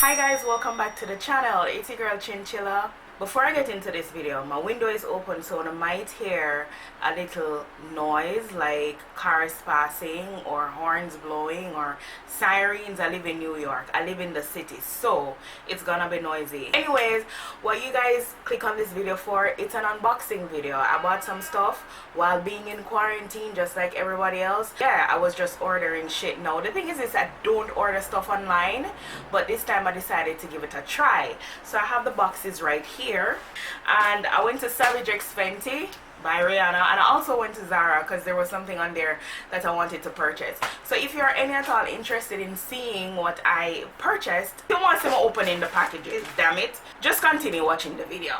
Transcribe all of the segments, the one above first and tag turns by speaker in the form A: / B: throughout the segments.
A: Hi guys, welcome back to the channel. It's your girl Chinchilla. Before I get into this video, my window is open, so I might hear a little noise like cars passing or horns blowing or sirens. I live in New York. I live in the city, so it's gonna be noisy. Anyways, what you guys click on this video for, it's an unboxing video. I bought some stuff while being in quarantine just like everybody else. Yeah, I was just ordering shit. Now the thing is I don't order stuff online, but this time I decided to give it a try. So I have the boxes right here. And I went to SAVAGEXFENTY by Rihanna, and I also went to Zara because there was something on there that I wanted to purchase. So if you're any at all interested in seeing what I purchased, you want some opening the packages, damn it, just continue watching the video.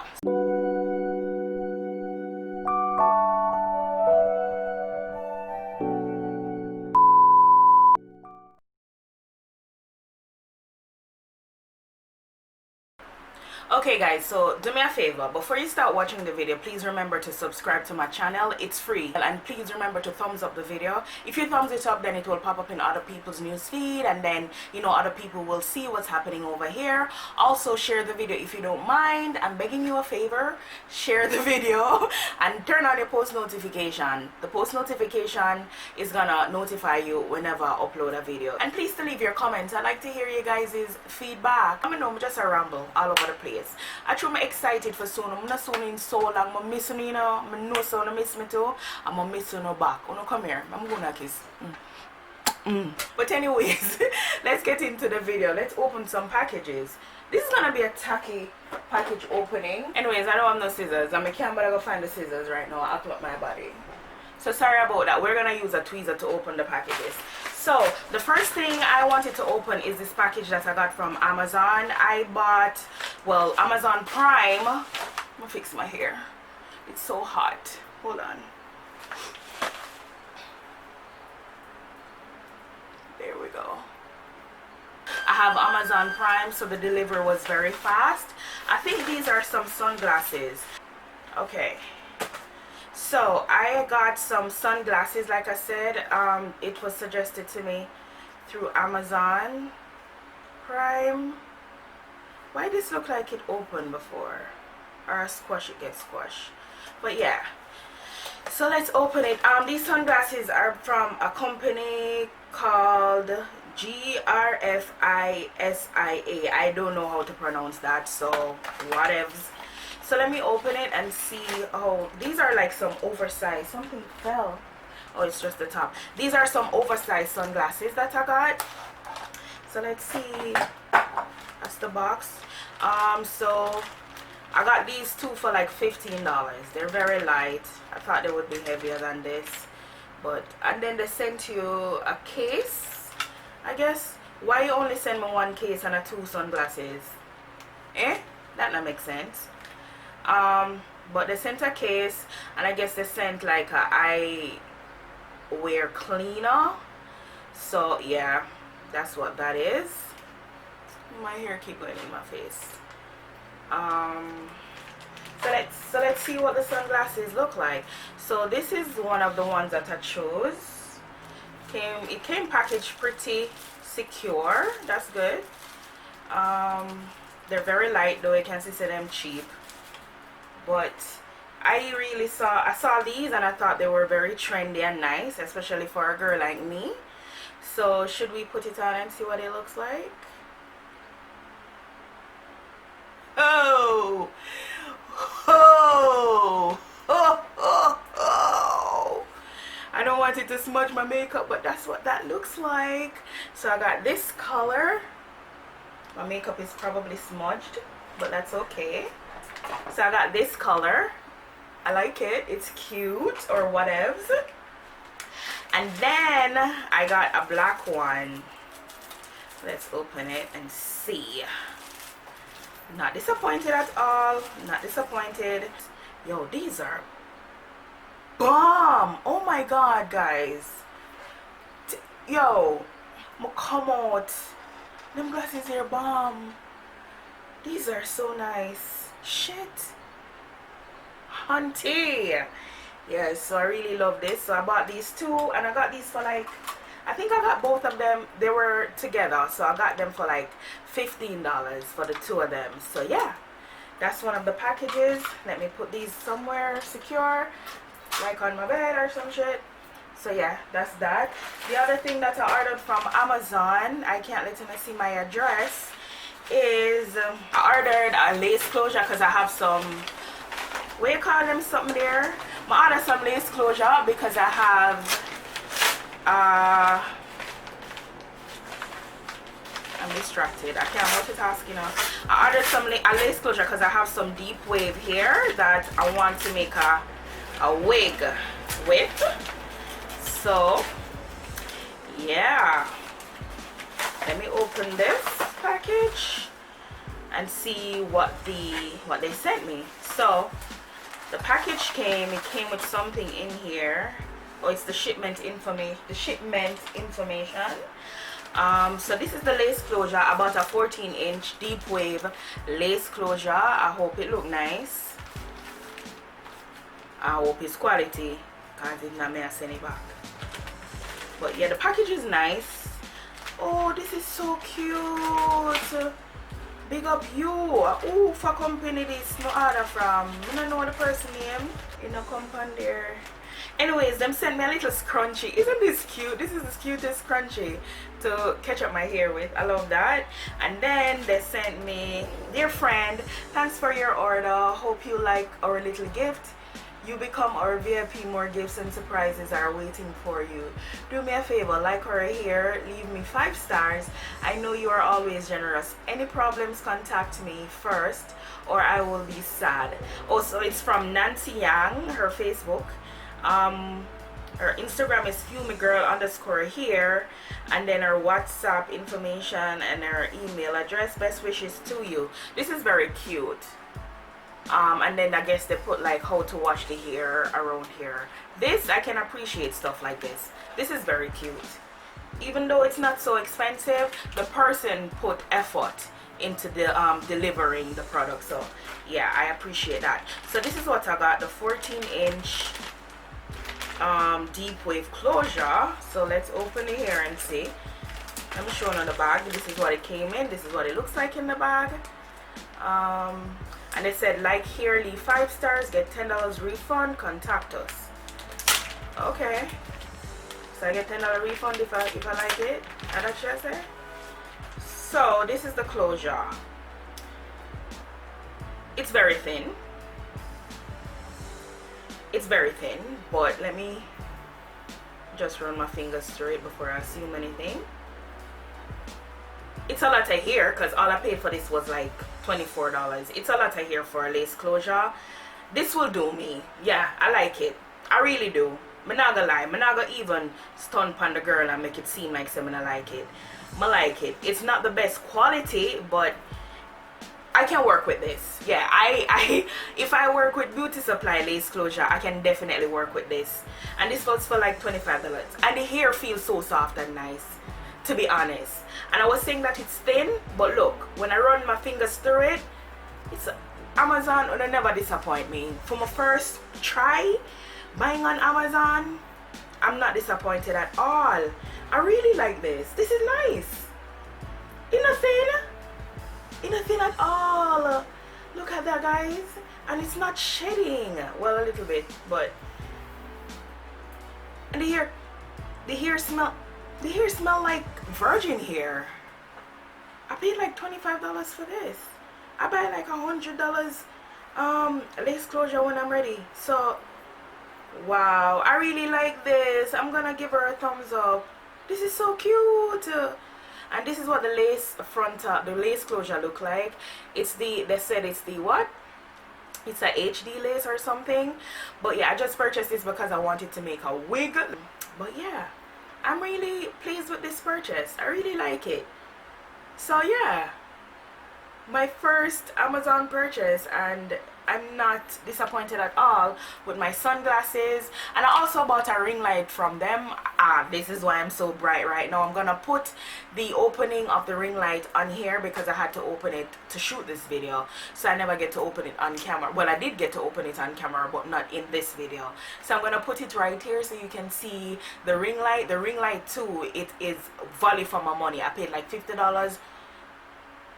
A: Okay guys, so do me a favor, before you start watching the video, please remember to subscribe to my channel. It's free, and please remember to thumbs up the video. If you thumbs it up, then it will pop up in other people's news feed, and then other people will see what's happening over here. Also share the video if you don't mind. I'm begging you a favor, share the video and turn on your post notification. The post notification is gonna notify you whenever I upload a video. And please to leave your comments. I'd like to hear you guys' feedback. I know I'm just a ramble all over the place. I truly am excited for soon. I'm not soon in so long. I'm missing you, know. I know so you miss me too. I'm missing you back. You know, come here. I'm gonna kiss. But anyways, let's get into the video. Let's open some packages. This is gonna be a tacky package opening. Anyways, I don't have no scissors. I can't bother go find the scissors right now. I'll up my body. So sorry about that. We're gonna use a tweezer to open the packages. So the first thing I wanted to open is this package that I got from Amazon. I bought, well, Amazon Prime. I'm gonna fix my hair. It's so hot. Hold on. There we go. I have Amazon Prime, so the delivery was very fast. I think these are some sunglasses. Okay. So I got some sunglasses, like I said. It was suggested to me through Amazon Prime. Why does this look like it opened before? Or squash, it gets squashed. But yeah. So let's open it. These sunglasses are from a company called GRFISIA. I don't know how to pronounce that, so whatevs. So let me open it and see. Oh, these are like some oversized. Something fell. Oh, it's just the top. These are some oversized sunglasses that I got. So let's see. That's the box. So I got these two for like $15. They're very light. I thought they would be heavier than this, but and then they sent you a case, I guess. Why you only send me one case and two sunglasses? That not make sense. But they sent a case, and I guess they sent like a eyewear cleaner. So yeah, that's what that is. My hair keep going in my face. So let's see what the sunglasses look like. So this is one of the ones that I chose. It came packaged pretty secure. That's good. They're very light though. You can see them cheap. But I saw these and I thought they were very trendy and nice, especially for a girl like me. So should we put it on and see what it looks like? Oh, oh, oh, oh, oh. I don't want it to smudge my makeup, but that's what that looks like. So I got this color. My makeup is probably smudged, but that's okay. So I got this color. I like it. It's cute or whatevs. And then I got a black one. Let's open it and see. Not disappointed at all. Not disappointed. Yo, these are bomb. Oh my god, guys. Yo, come out. Them glasses here bomb. These are so nice. Shit, hunty. Yes, so I really love this. So I bought these two, and I got these for like I think I got both of them. They were together, so I got them for like $15 for the two of them. So yeah, that's one of the packages. Let me put these somewhere secure, like on my bed or some shit. So yeah, that's that. The other thing that I ordered from Amazon, I can't let you see my address, is I ordered a lace closure because I have some, what you call them, something there. I ordered some lace closure because I have I'm distracted. I can't multitask, you know. I ordered some a lace closure because I have some deep wave hair that I want to make a wig with. So yeah, let me open this package and see what they sent me. So the package came with something in here. Oh, it's the shipment information. So this is the lace closure. I bought a 14-inch deep wave lace closure. I hope it look nice. I hope it's quality, because if not, may I send it back. But yeah, the package is nice. Oh, this is so cute. Big up you. Oh, for company this no order from. I don't know the person name. You know, company there. Anyways, them sent me a little scrunchie. Isn't this cute? This is the cutest scrunchie to catch up my hair with. I love that. And then they sent me, dear friend, thanks for your order. Hope you like our little gift. You become our VIP. More gifts and surprises are waiting for you. Do me a favor, like our hair, leave me 5 stars. I know you are always generous. Any problems, contact me first or I will be sad. Also, it's from Nancy Yang, her Facebook. Her Instagram is fumigirl_hair, and then her WhatsApp information and her email address. Best wishes to you. This is very cute. And then I guess they put like how to wash the hair around here. This, I can appreciate stuff like this. This is very cute. Even though it's not so expensive, the person put effort into the delivering the product. So yeah, I appreciate that. So this is what I got, the 14-inch deep wave closure. So let's open it here and see. I'm showing on the bag. This is what it came in. This is what it looks like in the bag. And it said, like here, leave 5 stars, get $10 refund, contact us. Okay, so I get $10 refund if I like it. And that's what I say. So this is the closure. It's very thin. It's very thin, but let me just run my fingers through it before I assume anything. It's a lot of hair because all I paid for this was like $24. It's a lot of hair for a lace closure. This will do me. Yeah, I like it. I really do. I'm not gonna lie. I'm not gonna even stun on the girl and make it seem like I'm gonna like it. I like it. It's not the best quality, but I can work with this. Yeah, if I work with beauty supply lace closure, I can definitely work with this. And this was for like $25. And the hair feels so soft and nice, to be honest. And I was saying that it's thin, but look, when I run my fingers through it, it's Amazon will never disappoint me. For my first try buying on Amazon, I'm not disappointed at all. I really like this. This is nice. Nothing at all. Look at that, guys. And it's not shedding. Well, a little bit, but and the hair smell like virgin hair. I paid like $25 for this. I buy like $100 lace closure when I'm ready. So wow, I really like this. I'm gonna give her a thumbs up. This is so cute. And this is what the lace the lace closure look like. It's they said it's the what? It's a HD lace or something. But yeah, I just purchased this because I wanted to make a wig. But yeah, I'm really pleased with this purchase. I really like it. So yeah, my first Amazon purchase, and I'm not disappointed at all with my sunglasses. And I also bought a ring light from them. This is why I'm so bright right now. I'm gonna put the opening of the ring light on here because I had to open it to shoot this video, so I never get to open it on camera. Well, I did get to open it on camera, but not in this video. So I'm gonna put it right here so you can see the ring light. The ring light too, it is value for my money. I paid like $50.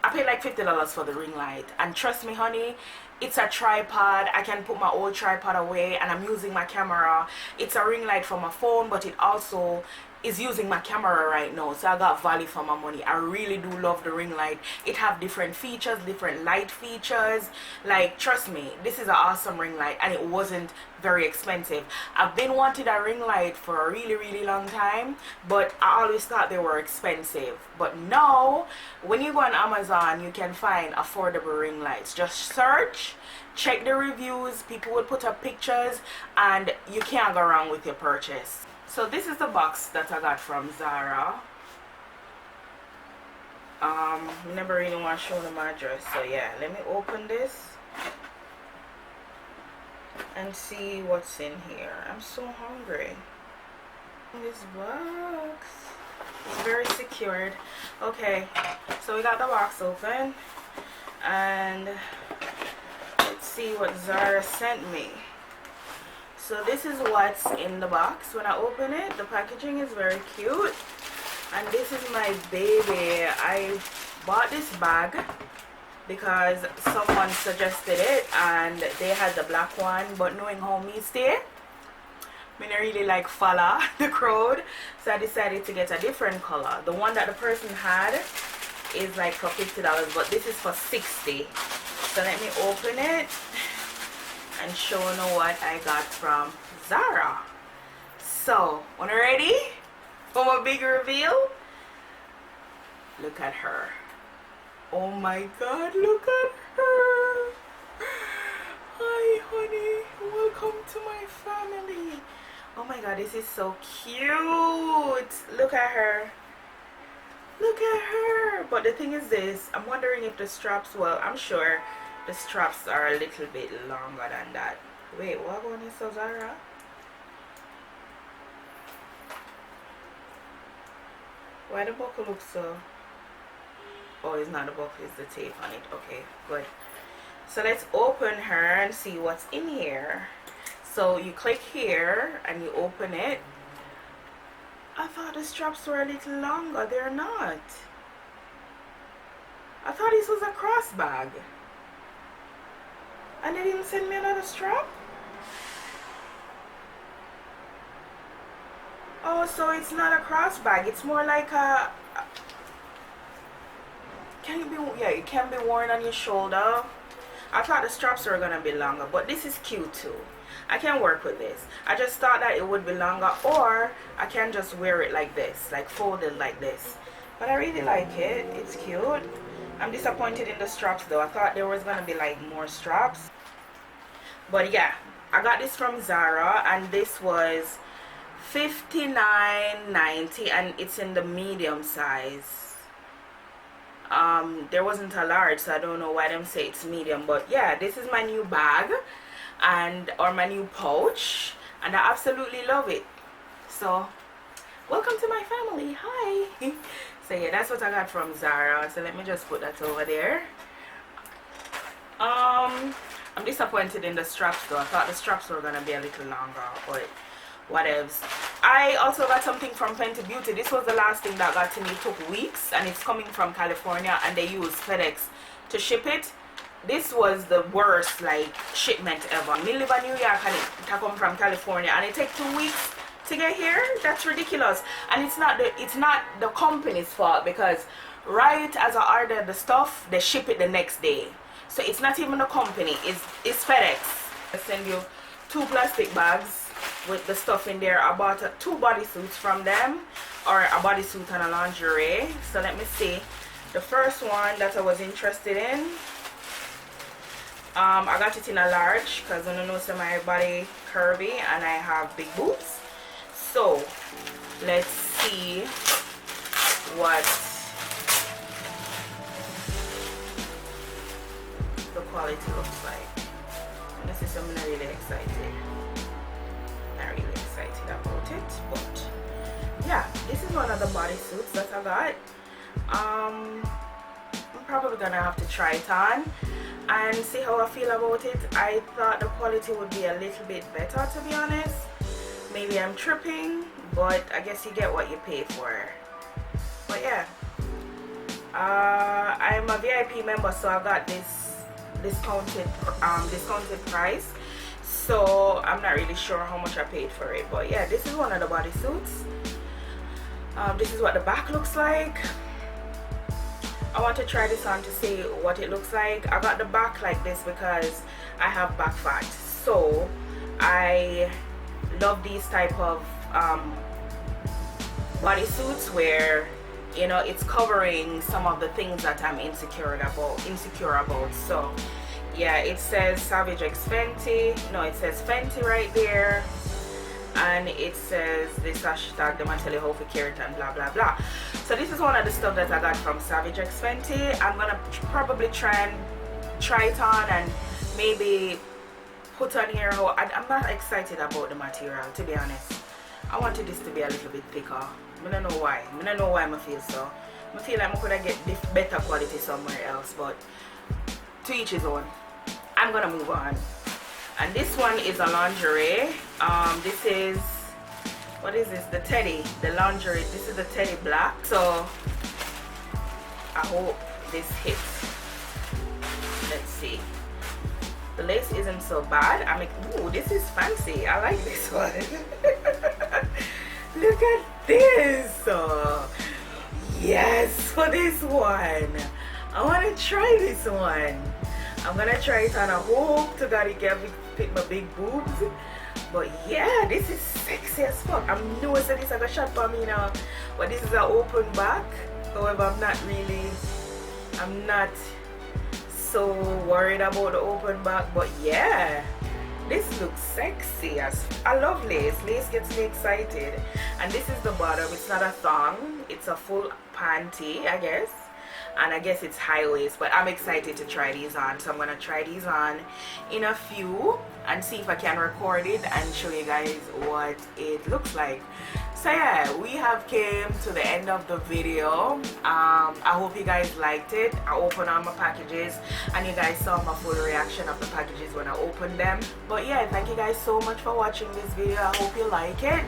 A: I paid like $50 for the ring light, and trust me honey, it's a tripod. I can put my old tripod away and I'm using my camera. It's a ring light for my phone, but it also is using my camera right now, so I got value for my money. I really do love the ring light. It have different features, different light features. Like, trust me, this is an awesome ring light, and it wasn't very expensive. I've been wanting a ring light for a really long time, but I always thought they were expensive. But now when you go on Amazon, you can find affordable ring lights. Just search, check the reviews, people will put up pictures, and you can't go wrong with your purchase. So this is the box that I got from Zara. Never really want to show them my address, so yeah, let me open this and see what's in here. I'm so hungry. This box is very secured. Okay, so we got the box open, and let's see what Zara sent me. So this is what's in the box. When I open it, the packaging is very cute, and this is my baby. I bought this bag because someone suggested it and they had the black one, but knowing how me stay, I don't really like follow the crowd, so I decided to get a different color. The one that the person had is like for $50, but this is for $60. So let me open it and show you what I got from Zara. So, when you're ready for my big reveal, look at her. Oh my god, look at her. Hi honey, welcome to my family. Oh my god, this is so cute. Look at her. Look at her. But the thing is this, I'm wondering if the straps, well, I'm sure the straps are a little bit longer than that. Wait, what one is so Zara? Why the buckle looks so... Oh, it's not the buckle, it's the tape on it. Okay, good. So let's open her and see what's in here. So you click here and you open it. I thought the straps were a little longer. They're not. I thought this was a cross bag. And they didn't send me another strap? Oh, so it's not a cross bag. It's more like a... it can be worn on your shoulder. I thought the straps were gonna be longer, but this is cute too. I can work with this. I just thought that it would be longer, or I can just wear it like this, like folded like this. But I really like it. It's cute. I'm disappointed in the straps though. I thought there was gonna be like more straps. But yeah, I got this from Zara, and this was $59.90, and it's in the medium size. There wasn't a large, so I don't know why them say it's medium. But yeah, this is my new bag, or my new pouch, and I absolutely love it. So welcome to my family. Hi. So yeah, that's what I got from Zara. So let me just put that over there. I'm disappointed in the straps though. I thought the straps were gonna be a little longer, but whatevs. I also got something from Fenty Beauty. This was the last thing that got to me. It took weeks, and it's coming from California, and they use FedEx to ship it. This was the worst like shipment ever. Me live in New York, and it come from California, and it take 2 weeks to get here. That's ridiculous. And it's not the company's fault, because right as I ordered the stuff, they ship it the next day. So it's not even the company, it's FedEx. I send you 2 plastic bags with the stuff in there. I bought 2 bodysuits from them, or a bodysuit and a lingerie. So let me see. The first one that I was interested in, I got it in a large because I know so my body curvy and I have big boobs. So let's see what the quality looks like. This is I'm not really excited. Not really excited about it, but yeah, this is one of the bodysuits that I got. I'm probably gonna have to try it on and see how I feel about it. I thought the quality would be a little bit better, to be honest. Maybe I'm tripping, but I guess you get what you pay for. But yeah, I'm a VIP member, so I got this discounted price. So I'm not really sure how much I paid for it. But yeah, this is one of the bodysuits. This is what the back looks like. I want to try this on to see what it looks like. I got the back like this because I have back fat, so I love these type of bodysuits where, you know, it's covering some of the things that I'm insecure about. So yeah, it says Savage X Fenty. No, it says Fenty right there, and it says this hashtag, them tell you how to carry it and blah blah blah. So this is one of the stuff that I got from Savage X Fenty. I'm gonna probably try it on and maybe put on here how I'm not excited about the material, to be honest. I wanted this to be a little bit thicker. I don't know why. I don't know why I feel so. I feel like I could have get better quality somewhere else, but to each his own. I'm gonna move on. And this one is a lingerie. This is, what is this? The teddy, the lingerie. This is the teddy black. So I hope this hits. Let's see. The lace isn't so bad. I mean, ooh, this is fancy. I like this one. Look at this. Yes, for this one. I want to try this one. I'm gonna try it on. I hope to God it can fit my big boobs. But yeah, this is sexy as fuck. I'm new so this is a shot for me now. But this is an open back. However, I'm not so worried about the open back. But yeah, this looks sexy. I love lace. Lace gets me excited. And this is the bottom. It's not a thong. It's a full panty, I guess. And I guess it's high waist, but I'm excited to try these on. So I'm gonna try these on in a few and see if I can record it and show you guys what it looks like. So yeah, we have came to the end of the video. I hope you guys liked it. I opened all my packages and you guys saw my full reaction of the packages when I opened them. But yeah, thank you guys so much for watching this video. I hope you like it.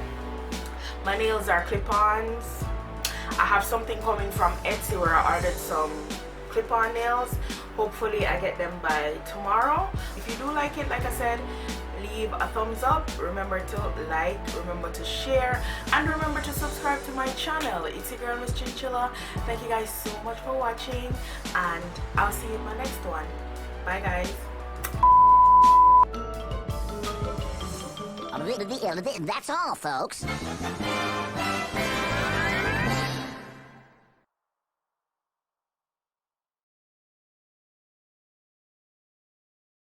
A: My nails are clip-ons. I have something coming from Etsy where I ordered some clip-on nails. Hopefully I get them by tomorrow. If you do like it, like I said, leave a thumbs up. Remember to like, remember to share, and remember to subscribe to my channel. It's your girl, Miss Chinchilla. Thank you guys so much for watching, and I'll see you in my next one. Bye guys.
B: That's all, folks.